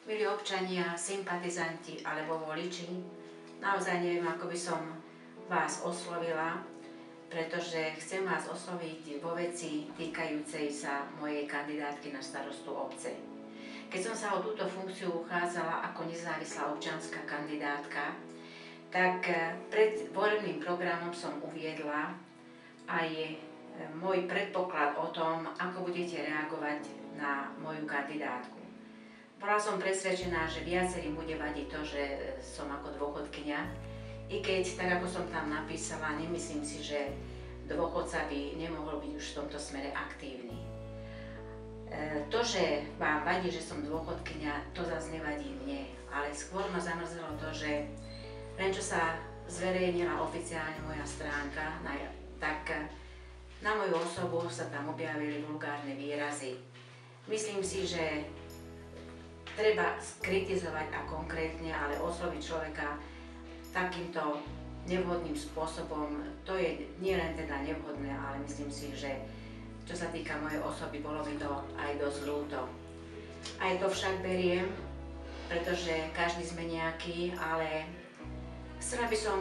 Milí občania, sympatizanti alebo voliči, naozaj neviem, ako by som vás oslovila, pretože chcem vás osloviť vo veci týkajúcej sa mojej kandidátky na starostu obce. Keď som sa o túto funkciu uchádzala ako nezávislá občianska kandidátka, tak pred volebným programom som uviedla aj môj predpoklad o tom, ako budete reagovať na moju kandidátku. Bola som presvedčená, že viacerým bude vadiť to, že som ako dôchodkyňa, i keď, tak ako som tam napísala, nemyslím si, že dôchodca by nemohol byť už v tomto smere aktívny. To, že vám vadí, že som dôchodkyňa, to zase nevadí mne, ale skôr ma zamrzelo to, že len čo sa zverejnila oficiálne moja stránka, tak na moju osobu sa tam objavili vulgárne výrazy. Myslím si, že treba skritizovať a konkrétne, ale osloviť človeka takýmto nevhodným spôsobom, to je nielen teda nevhodné, ale myslím si, že čo sa týka mojej osoby, bolo mi to aj dosť ľúto. Aj to však beriem, pretože každý sme nejaký, ale chcela by som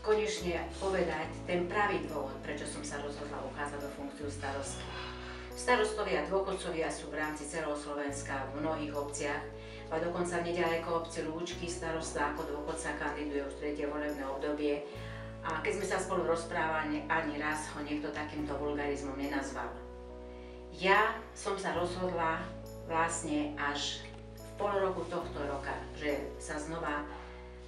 konečne povedať ten pravý dôvod, prečo som sa rozhodla uchádzať do funkciu starostky. Starostovia a dôchodcovia sú v rámci celého Slovenska v mnohých obciach, a dokonca nedaleko obci Lúčky starosta ako dôchodca kandiduje už 3. volebné obdobie. A keď sme sa spolu rozprávali, ani raz ho niekto takýmto vulgarizmom nenazval. Ja som sa rozhodla vlastne až v pol roku tohto roka, že sa znova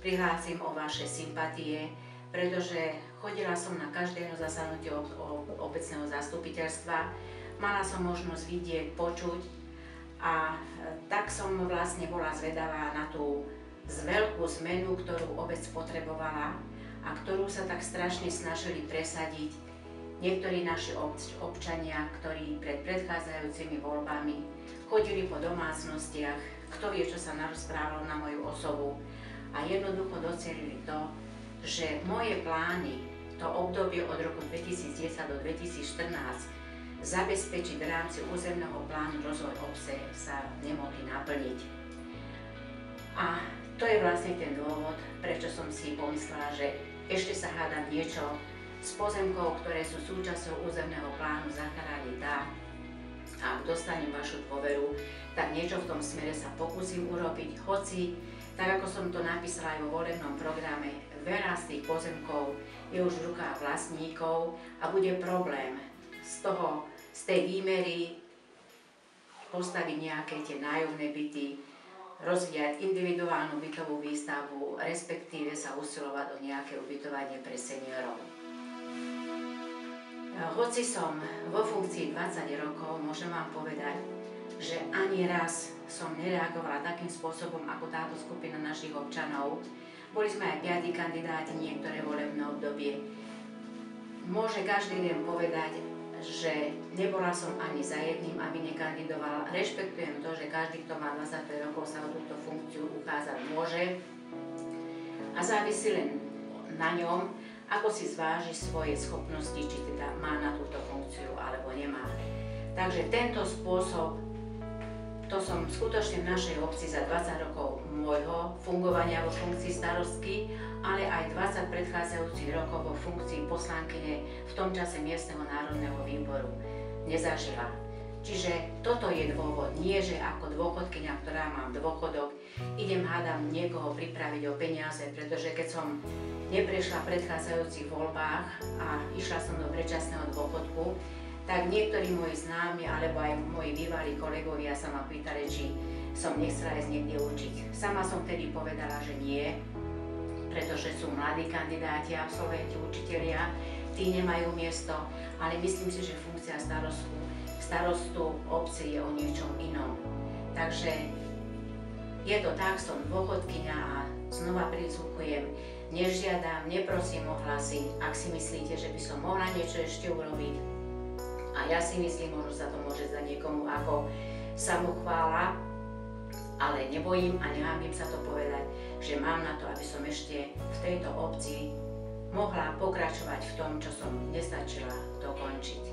prihlásim o vaše sympatie, pretože chodila som na každé jedno zasadnutie obecného zastupiteľstva, mala som možnosť vidieť, počuť a tak som vlastne bola zvedavá na tú veľkú zmenu, ktorú obec potrebovala a ktorú sa tak strašne snažili presadiť niektorí naši občania, ktorí pred predchádzajúcimi voľbami chodili po domácnostiach, kto vie, čo sa narozprávalo na moju osobu a jednoducho docielili to, že moje plány, to obdobie od roku 2010 do 2014, zabezpečiť v rámci územného plánu rozvoj obce sa nemohli naplniť. A to je vlastne ten dôvod, prečo som si pomyslela, že ešte sa hádam niečo s pozemkov, ktoré sú súčasťou územného plánu zachrániť dá. A ak dostanem vašu dôveru, tak niečo v tom smere sa pokúsim urobiť, hoci, tak ako som to napísala aj vo volebnom programe, veľa z tých pozemkov je už v rukách vlastníkov a bude problém z tej výmery postaviť nejaké tie nájomné byty, rozvíjať individuálnu bytovú výstavbu, respektíve sa usilovať o nejaké ubytovanie pre seniorov. Hoci som vo funkcii 20 rokov, môžem vám povedať, že ani raz som nereagovala takým spôsobom ako táto skupina našich občanov. Boli sme aj 5 kandidáti niektoré volebné obdobie. Môže každý jeden povedať, že nebola som ani za jedným, aby nekandidovala. Rešpektujem to, že každý, kto má 25 rokov, sa o túto funkciu uchádzať môže a závisí len na ňom, ako si zváži svoje schopnosti, či teda má na túto funkciu alebo nemá. Takže tento spôsob, to som skutočne v našej obci za 20 rokov môjho fungovania vo funkcii starostky, ale aj 20 predchádzajúcich rokov vo funkcii poslankyne v tom čase miestneho národného výboru nezažila. Čiže toto je dôvod, nie že ako dôchodkyňa, ktorá mám dôchodok, idem hádam niekoho pripraviť o peniaze, pretože keď som neprešla v predchádzajúcich voľbách a išla som do predčasného dôchodku, tak niektorí moji známi alebo aj moji bývalí kolegovia sa ma pýtali, či som nechcela ísť niekde učiť. Sama som vtedy povedala, že nie, pretože sú mladí kandidáti, absolventi, učitelia, tí nemajú miesto, ale myslím si, že funkcia starostu obce je o niečom inom. Takže je to tak, som dôchodkyňa a znova prizvukujem, nežiadam, neprosím o hlasy, ak si myslíte, že by som mohla niečo ešte urobiť. A ja si myslím, možno sa to môže zdať niekomu ako samochvála, ale nebojím a nehábim sa to povedať, že mám na to, aby som ešte v tejto obci mohla pokračovať v tom, čo som nestačila dokončiť.